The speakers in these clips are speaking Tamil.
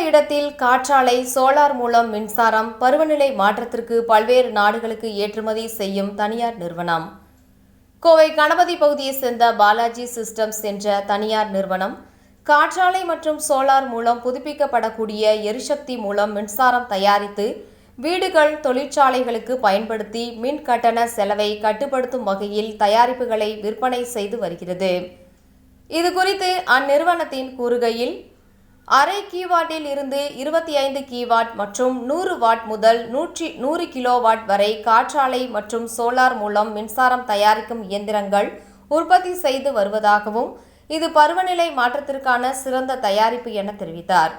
இடத்தில் காற்றாலை, சோலார் மூலம் மின்சாரம், பருவநிலை மாற்றத்திற்கு பல்வேறு நாடுகளுக்கு ஏற்றுமதி செய்யும் தனியார் நிறுவனம். கோவை கணபதி பகுதியைச் சேர்ந்த பாலாஜி சிஸ்டம்ஸ் என்ற தனியார் நிறுவனம் காற்றாலை மற்றும் சோலார் மூலம் புதுப்பிக்கப்படக்கூடிய எரிசக்தி மூலம் மின்சாரம் தயாரித்து வீடுகள், தொழிற்சாலைகளுக்கு பயன்படுத்தி மின் கட்டண செலவை கட்டுப்படுத்தும் வகையில் தயாரிப்புகளை விற்பனை செய்து வருகிறது. இதுகுறித்து அந்நிறுவனத்தின் கூறுகையில், அரை கிவாட்டில் இருந்து 25 கிவாட் மற்றும் 100 வாட் முதல் 100 கிலோவாட் வரை காற்றாலை மற்றும் சோலார் மூலம் மின்சாரம் தயாரிக்கும் இயந்திரங்கள் உற்பத்தி செய்து வருவதாகவும், இது பருவநிலை மாற்றத்திற்கான சிறந்த தயாரிப்பு என தெரிவித்தார்.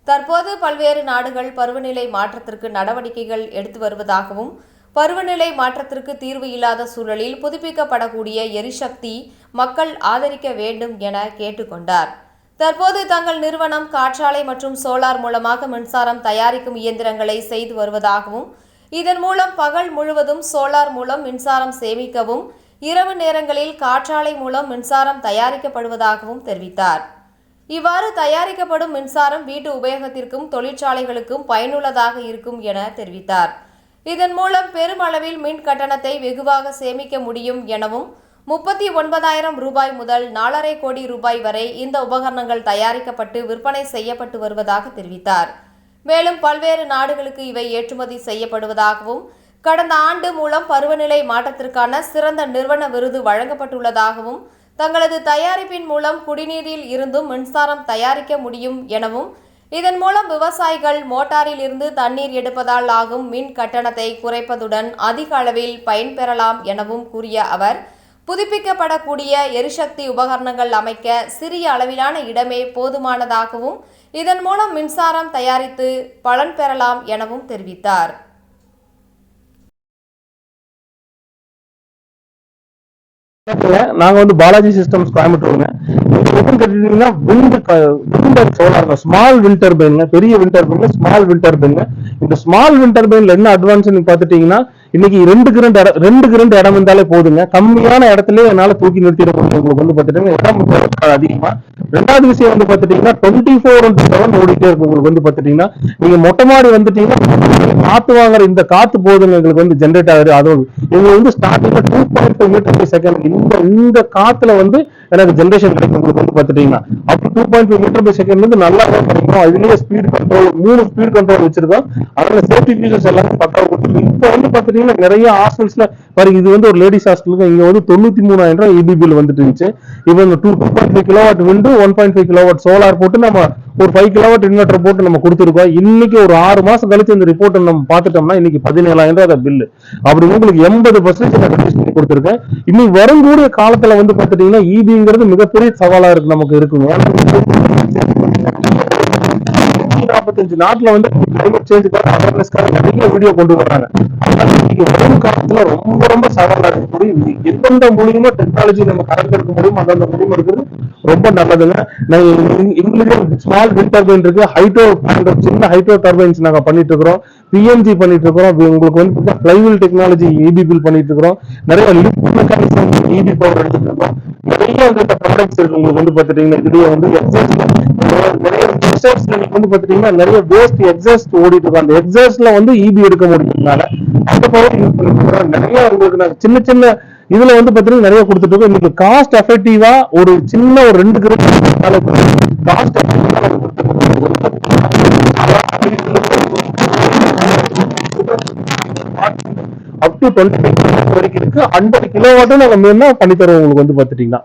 தற்போது பல்வேறு நாடுகள் பருவநிலை மாற்றத்திற்கு நடவடிக்கைகள் எடுத்து வருவதாகவும், பருவநிலை மாற்றத்திற்கு தீர்வு இல்லாத சூழலில் புதுப்பிக்கப்படக்கூடிய எரிசக்தி மக்கள் ஆதரிக்க வேண்டும் என கேட்டுக்கொண்டார். தற்போது தங்கள் நிறுவனம் காற்றாலை மற்றும் சோலார் மூலமாக மின்சாரம் தயாரிக்கும் இயந்திரங்களை செய்து வருவதாகவும், இதன் மூலம் பகல் முழுவதும் சோலார் மூலம் மின்சாரம் சேமிக்கவும், இரவு நேரங்களில் காற்றாலை மூலம் மின்சாரம் தயாரிக்கப்படுவதாகவும் தெரிவித்தார். இவ்வாறு தயாரிக்கப்படும் மின்சாரம் வீட்டு உபயோகத்திற்கும் தொழிற்சாலைகளுக்கும் பயனுள்ளதாக இருக்கும் என தெரிவித்தார். இதன் மூலம் பெருமளவில் மின் கட்டணத்தை வெகுவாக சேமிக்க முடியும் எனவும், 39,000 ரூபாய் முதல் 4,5 கோடி ரூபாய் வரை இந்த உபகரணங்கள் தயாரிக்கப்பட்டு விற்பனை செய்யப்பட்டு வருவதாக தெரிவித்தார். மேலும் பல்வேறு நாடுகளுக்கு இவை ஏற்றுமதி செய்யப்படுவதாகவும், கடந்த ஆண்டு மூலம் பருவநிலை மாற்றத்திற்கான சிறந்த நிறுவன விருது வழங்கப்பட்டுள்ளதாகவும், தங்களது தயாரிப்பின் மூலம் குடிநீரில் இருந்தும் மின்சாரம் தயாரிக்க முடியும் எனவும், இதன் மூலம் விவசாயிகள் மோட்டாரில் இருந்து தண்ணீர் எடுப்பதால் ஆகும் மின் கட்டணத்தை குறைப்பதுடன் அதிக அளவில் பயன்பெறலாம் எனவும் கூறிய அவர், புதுப்பிக்கப்படக்கூடிய எரிசக்தி உபகரணங்கள் அமைக்க சிறிய அளவிலான இடமே போதுமானதாகவும், இதன் மூலம் மின்சாரம் தயாரித்து பலன் பெறலாம் எனவும் தெரிவித்தார். நாங்க வந்து பாலாஜி சிஸ்டம்ஸ் கோயம்புத்தூருங்க. கேட்டீங்கன்னா wind solar small wind turbine, பெரிய wind turbine, small wind turbine. இந்த ஸ்மால் விண்ட் டர்பைன்ல என்ன அட்வான்ஸ் பாத்துட்டீங்கன்னா, இன்னைக்கு 2 கிரண்ட் இடம் இருந்தாலே போதுங்க. கம்மியான இடத்துல என்னால தூக்கி நிறுத்திட முடியும். உங்களுக்கு வந்து பாத்துட்டீங்கன்னா இடம் அதிகமா. ரெண்டாவது விஷயம் வந்து பாத்துட்டீங்கன்னா 24/7 ஓடிட்டே இருக்கும். உங்களுக்கு வந்து பாத்துட்டீங்கன்னா நீங்க மொட்டை மாடி வந்துட்டீங்கன்னா காத்து வாங்குற இந்த காத்து போதுங்க எங்களுக்கு வந்து ஜென்ரேட் ஆகுது. அதோடு எங்களுக்கு வந்து ஸ்டார்டிங்ல 2.5 மீட்டர் பை செகண்ட் இந்த காத்துல வந்து எனக்கு ஜென்ரேஷன் கிடைக்கும். உங்களுக்கு வந்து பாத்துட்டீங்கன்னா அப்படி 2.5 மீட்டர் பை செகண்ட் வந்து நல்லா கிடைக்கும். அதுலயே ஸ்பீட் கண்ட்ரோல் 3 ஸ்பீட் கண்ட்ரோல் வச்சிருக்கோம். அதனால சேஃப்டி ஃபீச்சர்ஸ் எல்லாமே பக்காவா கொடுத்துருக்கு. இப்போ வந்து பாத்துட்டீங்கன்னா நிறைய ஹாஸ்டல்ஸ்ல பாருங்க, இது வந்து ஒரு லேடிஸ் ஹாஸ்டலுக்கு இங்க வந்து 93,000 EB பில் வந்துட்டு இருந்துச்சு. இப்போ 2.5 கிலோவாட் விண்டு, 1.5 கிலோவாட் சோலார் போட்டு நம்ம ஒரு 5 கிலோவாட் இன்வெர்டர் போட்டு நம்ம கொடுத்துருக்கோம். இன்னைக்கு ஒரு 6 மாசம் கழிச்சு இந்த ரிப்போர்ட் நம்ம பார்த்துட்டோம்னா இன்னைக்கு 17,000 பில்லு. அப்படி உங்களுக்கு 80% ரெடியூஸ் பண்ணி கொடுத்துருக்கேன். இன்னைக்கு வரக்கூடிய காலத்துல வந்து பாத்துட்டீங்கன்னா EBங்கிறது மிகப்பெரிய சவாலா இருக்கு, நமக்கு இருக்குங்க. 45 நாட்டுல வந்து கிளைமேட் சேஞ்சுக்காக அவேர்னஸ்க்காக நிறைய வீடியோ கொண்டு வர்றாங்க. வரும் காலத்துல ரொம்ப ரொம்ப சவாலா இருக்கக்கூடிய எந்தெந்த மூலியமா டெக்னாலஜி நம்ம கரெக்ட் எடுக்க முடியும் அந்தந்த மூலியமா இருக்கிறது ரொம்ப நல்லதுங்க. இங்கிலீஷ் ஸ்மால் விண்ட் டர்பைன் இருக்கு, ஹைட்ரோ சின்ன ஹைட்ரோ டர்பைன்ஸ் நாங்க பண்ணிட்டு இருக்கிறோம், PNG பண்ணிட்டு இருக்கிறோம். உங்களுக்கு வந்து ஃப்ளைவீல் டெக்னாலஜி EB பில் பண்ணிட்டு இருக்கிறோம். நிறைய லிஃப்ட் மெக்கானிசம் EB பவர் எடுத்துட்டு இருக்கோம். நிறைய ப்ராடக்ட்ஸ் இருக்கு. உங்களுக்கு வந்து பாத்துட்டீங்கன்னா இதுலயே வந்து நிறைய எக்ஸாஸ்ட்ல நீங்க வந்து பாத்துட்டீங்கன்னா நிறைய வேஸ்ட் எக்ஸாஸ்ட் ஓடிட்டு இருக்கும். அந்த எக்ஸாஸ்ட்ல வந்து EB எடுக்க முடியும்னால அந்த பவர் யூஸ் பண்ணிட்டு நிறைய உங்களுக்கு சின்ன சின்ன இதுல வந்து பாத்தீங்கன்னா நிறைய கொடுத்துட்டு இருக்கோம். இன்னைக்கு காஸ்ட் எஃபெக்டிவா ஒரு சின்ன ஒரு 2 கிரெட் காஸ்ட் அப் டு 25 வரைக்கும் இருக்கு. 50 கிலோவாட்டும் நாங்க பண்ணி தருவோம் உங்களுக்கு வந்து பாத்துட்டீங்கன்னா.